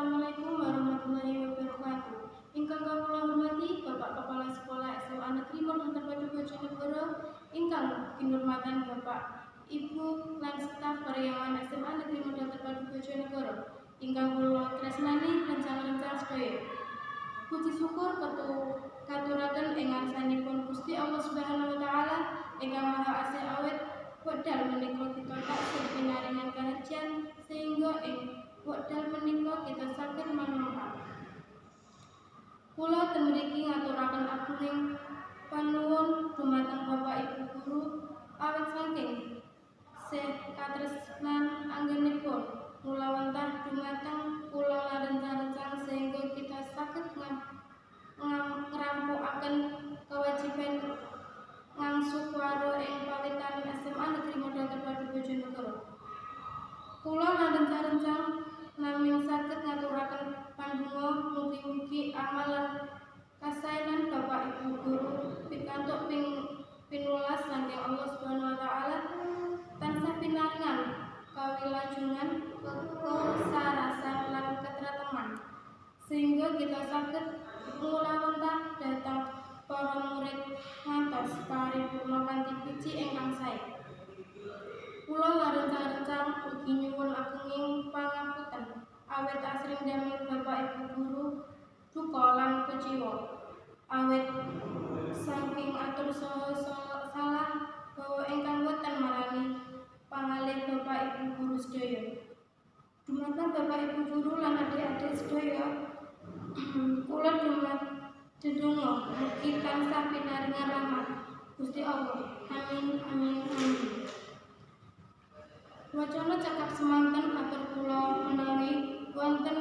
Assalamualaikum warahmatullahi wabarakatuh. Ingkang kawula hormati Bapak Kepala Sekolah SMA Negeri Modern Padu Bojonegoro, ingkang kinurmatan Bapak Ibu lan staf karyawan SMA Negeri Modern Padu Bojonegoro, ingkang kula tresnani rencang-rencang sedaya. Puji syukur katuraken ing ngarsanipun Gusti Allah Subhanahu wa taala ingkang Maha Asih awet wekdal menika kita taksih pinaringan kaharjan sehingga ing wekdal menika kita saged manfaat. Kula temriki ngaturaken agunging panuwun dumateng Bapak Ibu guru awit saking katresnan anggenipun mulawentah dumateng kula lan rencang-rencang sehingga kita saged ngrampukaken kewajiban ngangsu waro ing pawitan SMA Negeri Modern Padu Bojonegoro. Kula lan rencang-rencang namung saged ngaturaken pandonga mugi-mugi amal lan kasaenan Bapak Ibu guru pikantuk pinulas saking Allah Subhanahu wa taala tansah pinaringan kawilajengan kesarasan lan ketrateman sehingga kita saged mulawentah dhateng para murid ngantos paripurna kanthi puji ingkang sae. Kula lan rencang-rencang ugi nyuwun agunging pangapunten awit asring damel Bapak Ibu guru duka lan kecewa awit saking atur salah bahwa ingkang boten marani pangalih Bapak Ibu guru sedaya. Dumateng Bapak Ibu guru lan adik-adik sedaya, kula dedonga mugi tansah pinaringan rahmat Gusti Allah. Amin amin amin. Wacana cekap semanten atur kula menawi wonten